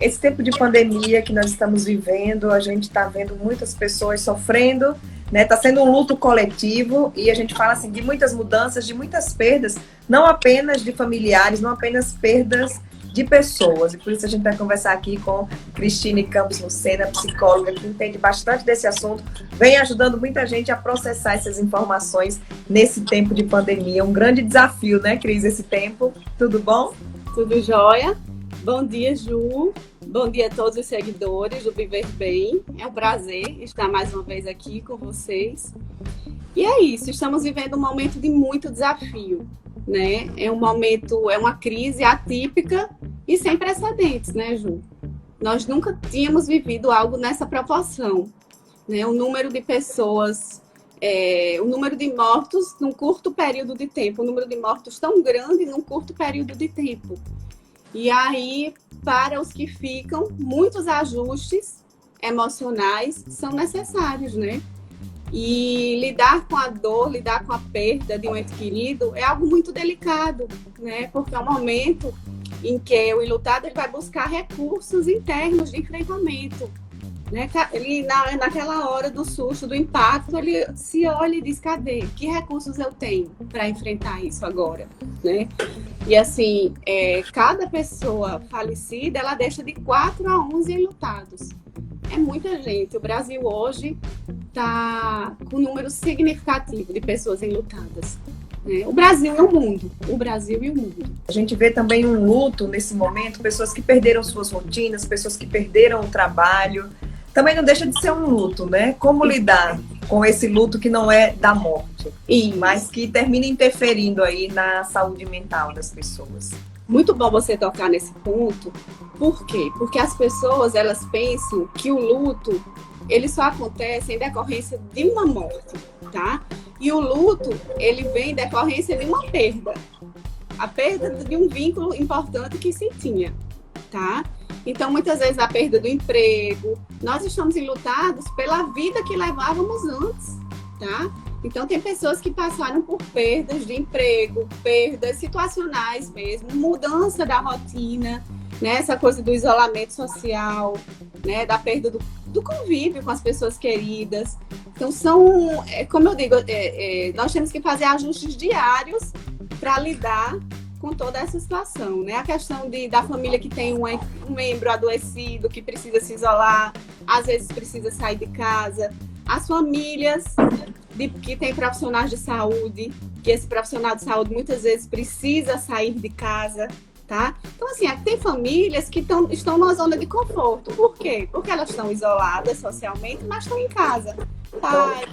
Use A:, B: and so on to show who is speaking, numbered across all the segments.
A: Esse tempo de pandemia que nós estamos vivendo, a gente está vendo muitas pessoas sofrendo, né? Está sendo um luto coletivo e a gente fala assim de muitas mudanças, de muitas perdas, não apenas de familiares, não apenas perdas de pessoas. E por isso a gente vai conversar aqui com Cristine Campos Lucena, psicóloga, que entende bastante desse assunto, vem ajudando muita gente a processar essas informações nesse tempo de pandemia. Um grande desafio, né, Cris, esse tempo. Tudo bom?
B: Tudo jóia? Bom dia, Ju. Bom dia a todos os seguidores do Viver Bem. É um prazer estar mais uma vez aqui com vocês. E é isso, estamos vivendo um momento de muito desafio, né? É um momento, é uma crise atípica e sem precedentes, né, Ju? Nós nunca tínhamos vivido algo nessa proporção, né? O número de pessoas, o número de mortos num curto período de tempo, o número de mortos tão grande num curto período de tempo. E aí, para os que ficam, muitos ajustes emocionais são necessários, né? E lidar com a dor, lidar com a perda de um ente querido é algo muito delicado, né? Porque é um momento em que o enlutado ele vai buscar recursos internos de enfrentamento, né? Ele, naquela hora do susto, do impacto, ele se olha e diz, cadê? Que recursos eu tenho para enfrentar isso agora, né? E assim, cada pessoa falecida, ela deixa de 4 a 11 enlutados. É muita gente. O Brasil hoje está com um número significativo de pessoas enlutadas. O Brasil e o mundo. O Brasil e o mundo.
A: A gente vê também um luto nesse momento, pessoas que perderam suas rotinas, pessoas que perderam o trabalho. Também não deixa de ser um luto, né? Como lidar com esse luto que não é da morte, mas que termina interferindo aí na saúde mental das pessoas.
B: Muito bom você tocar nesse ponto. Por quê? Porque as pessoas, elas pensam que o luto, ele só acontece em decorrência de uma morte, tá? E o luto, ele vem em decorrência de uma perda. A perda de um vínculo importante que se tinha, tá? Então, muitas vezes, a perda do emprego. Nós estamos enlutados pela vida que levávamos antes, tá? Então, tem pessoas que passaram por perdas de emprego, perdas situacionais mesmo, mudança da rotina, né? Essa coisa do isolamento social, né? Da perda do convívio com as pessoas queridas. Então, como eu digo, nós temos que fazer ajustes diários para lidar com toda essa situação, né? A questão da família que tem um membro adoecido, que precisa se isolar, às vezes precisa sair de casa. As famílias que têm profissionais de saúde, que esse profissional de saúde muitas vezes precisa sair de casa, tá? Então, assim, tem famílias que estão numa zona de conforto. Por quê? Porque elas estão isoladas socialmente, mas estão em casa.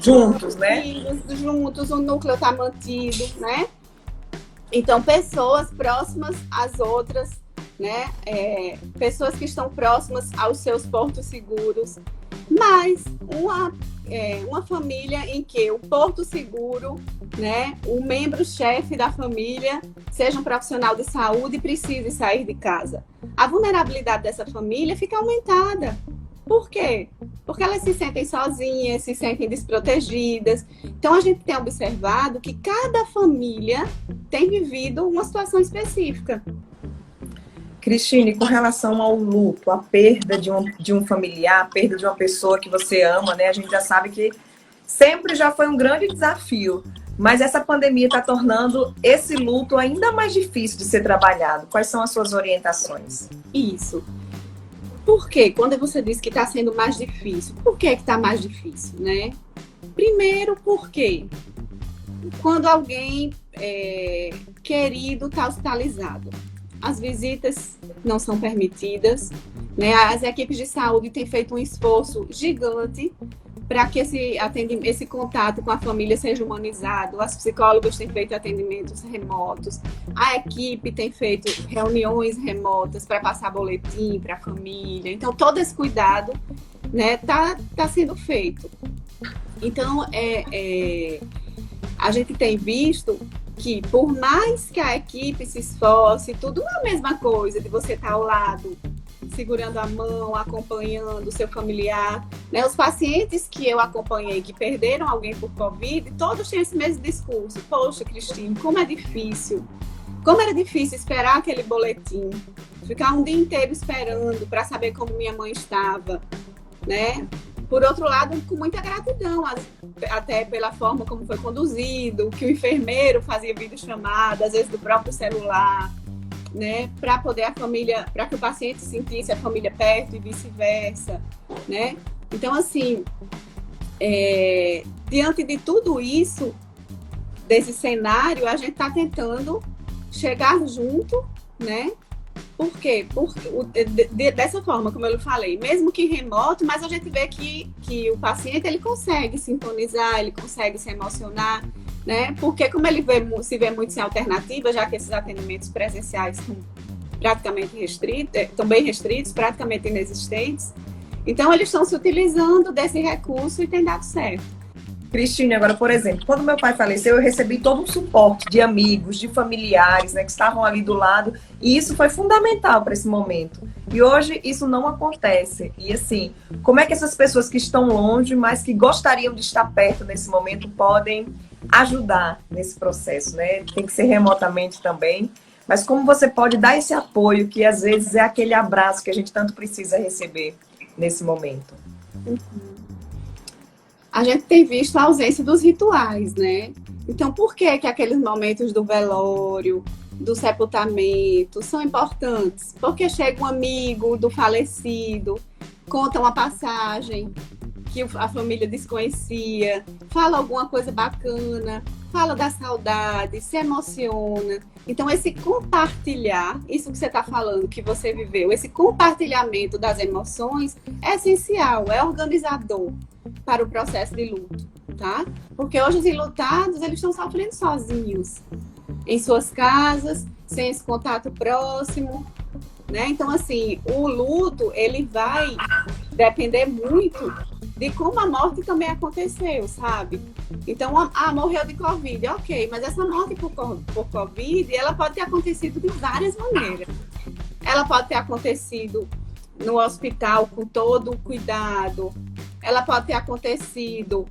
A: Juntos, né?
B: Filhos, juntos, o núcleo está mantido, né? Então, pessoas próximas às outras, né? Pessoas que estão próximas aos seus portos seguros. Mas uma família em que o porto seguro, né? O membro-chefe da família seja um profissional de saúde e precise sair de casa. A vulnerabilidade dessa família fica aumentada. Por quê? Porque elas se sentem sozinhas, se sentem desprotegidas. Então, a gente tem observado que cada família tem vivido uma situação específica.
A: Cristine, com relação ao luto, a perda de um familiar, a perda de uma pessoa que você ama, né? A gente já sabe que sempre já foi um grande desafio, mas essa pandemia está tornando esse luto ainda mais difícil de ser trabalhado. Quais são as suas orientações?
B: Isso. Por quê? Quando você diz que está sendo mais difícil, por que está mais difícil, né? Primeiro, porque quando alguém querido está hospitalizado, as visitas não são permitidas, né? As equipes de saúde têm feito um esforço gigante para que esse contato com a família seja humanizado. As psicólogas têm feito atendimentos remotos, a equipe tem feito reuniões remotas para passar boletim para a família. Então, todo esse cuidado, né, tá sendo feito. Então, a gente tem visto que, por mais que a equipe se esforce, tudo não é a mesma coisa de você estar ao lado, segurando a mão, acompanhando o seu familiar, né? Os pacientes que eu acompanhei, que perderam alguém por Covid, todos têm esse mesmo discurso. Poxa, Cristine, como é difícil. Como era difícil esperar aquele boletim, ficar um dia inteiro esperando para saber como minha mãe estava, né? Por outro lado, com muita gratidão, até pela forma como foi conduzido, que o enfermeiro fazia videochamada, às vezes do próprio celular, né? Para poder a família, para que o paciente sentisse a família perto e vice-versa, né? Então, assim, diante de tudo isso, desse cenário, a gente está tentando chegar junto, né? Por quê? Dessa forma, como eu falei, mesmo que remoto, mas a gente vê que o paciente ele consegue sintonizar, ele consegue se emocionar, né? Porque como ele se vê muito sem alternativa, já que esses atendimentos presenciais estão praticamente restritos, estão bem restritos, praticamente inexistentes, então eles estão se utilizando desse recurso e tem dado certo.
A: Cristine, agora, por exemplo, quando meu pai faleceu, eu recebi todo um suporte de amigos, de familiares, né, que estavam ali do lado, e isso foi fundamental para esse momento. E hoje isso não acontece. E assim, como é que essas pessoas que estão longe, mas que gostariam de estar perto nesse momento, podem ajudar nesse processo, né? Tem que ser remotamente também, mas como você pode dar esse apoio, que às vezes é aquele abraço que a gente tanto precisa receber nesse momento?
B: A gente tem visto a ausência dos rituais, né? Então, por que aqueles momentos do velório, do sepultamento são importantes? Porque chega um amigo do falecido, conta uma passagem que a família desconhecia, fala alguma coisa bacana, fala da saudade, se emociona. Então, esse compartilhar, isso que você está falando, que você viveu, esse compartilhamento das emoções é essencial, é organizador para o processo de luto, tá? Porque hoje os enlutados, eles estão sofrendo sozinhos, em suas casas, sem esse contato próximo, né? Então, assim, o luto, ele vai depender muito de como a morte também aconteceu, sabe? Então, morreu de Covid, ok, mas essa morte por Covid, ela pode ter acontecido de várias maneiras. Ela pode ter acontecido no hospital com todo o cuidado, ela pode ter acontecido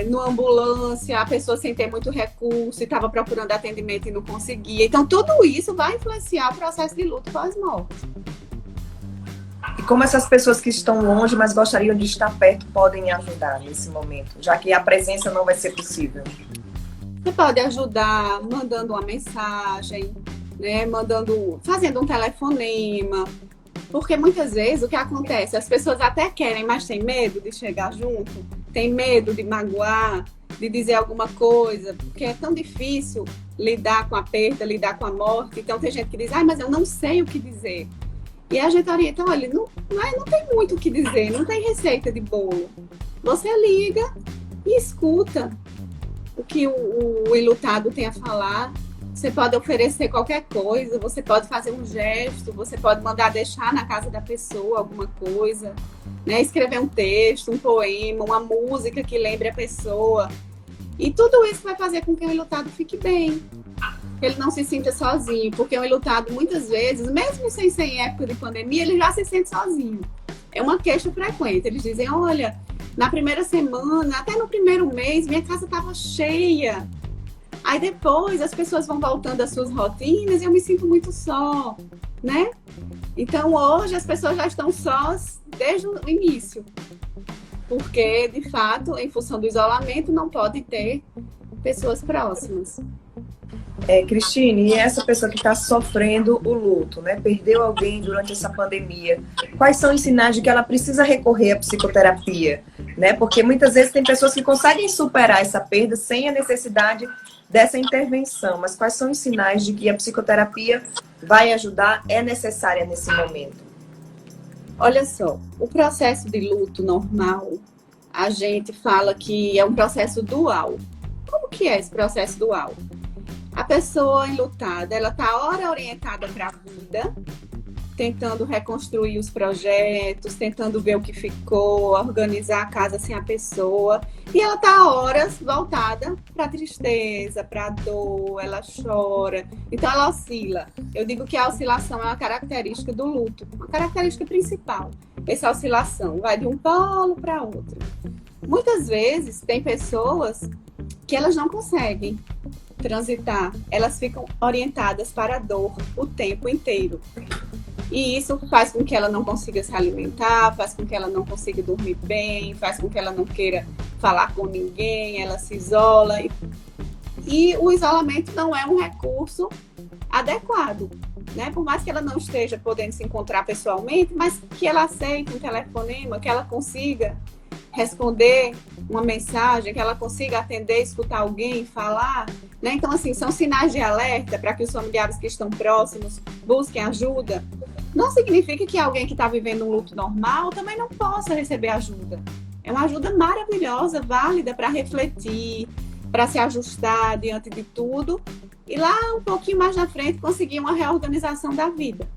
B: numa ambulância, a pessoa sem ter muito recurso e estava procurando atendimento e não conseguia. Então, tudo isso vai influenciar o processo de luto pós-morte.
A: E como essas pessoas que estão longe, mas gostariam de estar perto, podem ajudar nesse momento, já que a presença não vai ser possível?
B: Você pode ajudar mandando uma mensagem, né? Fazendo um telefonema. Porque muitas vezes o que acontece, as pessoas até querem, mas têm medo de chegar junto, têm medo de magoar, de dizer alguma coisa, porque é tão difícil lidar com a perda, lidar com a morte. Então tem gente que diz, mas eu não sei o que dizer. E a gente orienta, olha, não tem muito o que dizer, não tem receita de bolo. Você liga e escuta o que o enlutado tem a falar. Você pode oferecer qualquer coisa, você pode fazer um gesto, você pode mandar deixar na casa da pessoa alguma coisa, né? Escrever um texto, um poema, uma música que lembre a pessoa. E tudo isso vai fazer com que o enlutado fique bem, que ele não se sinta sozinho, porque o enlutado, muitas vezes, mesmo sem ser em época de pandemia, ele já se sente sozinho. É uma queixa frequente. Eles dizem, olha, na primeira semana, até no primeiro mês, minha casa estava cheia. Aí depois as pessoas vão voltando às suas rotinas e eu me sinto muito só, né? Então hoje as pessoas já estão sós desde o início. Porque, de fato, em função do isolamento, não pode ter pessoas próximas.
A: Cristine, e essa pessoa que está sofrendo o luto, né? Perdeu alguém durante essa pandemia, quais são os sinais de que ela precisa recorrer à psicoterapia, né? Porque muitas vezes tem pessoas que conseguem superar essa perda sem a necessidade dessa intervenção, mas quais são os sinais de que a psicoterapia vai ajudar, é necessária nesse momento?
B: Olha só, o processo de luto normal, a gente fala que é um processo dual. Como que é esse processo dual? A pessoa enlutada, ela está ora orientada para a vida, tentando reconstruir os projetos, tentando ver o que ficou, organizar a casa sem a pessoa. E ela está horas voltada para a tristeza, para a dor, ela chora. Então ela oscila. Eu digo que a oscilação é uma característica do luto, uma característica principal. Essa oscilação vai de um polo para outro. Muitas vezes tem pessoas que elas não conseguem transitar, elas ficam orientadas para a dor o tempo inteiro. E isso faz com que ela não consiga se alimentar, faz com que ela não consiga dormir bem, faz com que ela não queira falar com ninguém, ela se isola. E o isolamento não é um recurso adequado, né? Por mais que ela não esteja podendo se encontrar pessoalmente, mas que ela aceite um telefonema, que ela consiga responder uma mensagem, que ela consiga atender, escutar alguém, falar, né? Então, assim, são sinais de alerta para que os familiares que estão próximos busquem ajuda. Não significa que alguém que está vivendo um luto normal também não possa receber ajuda. É uma ajuda maravilhosa, válida para refletir, para se ajustar diante de tudo e lá um pouquinho mais na frente conseguir uma reorganização da vida.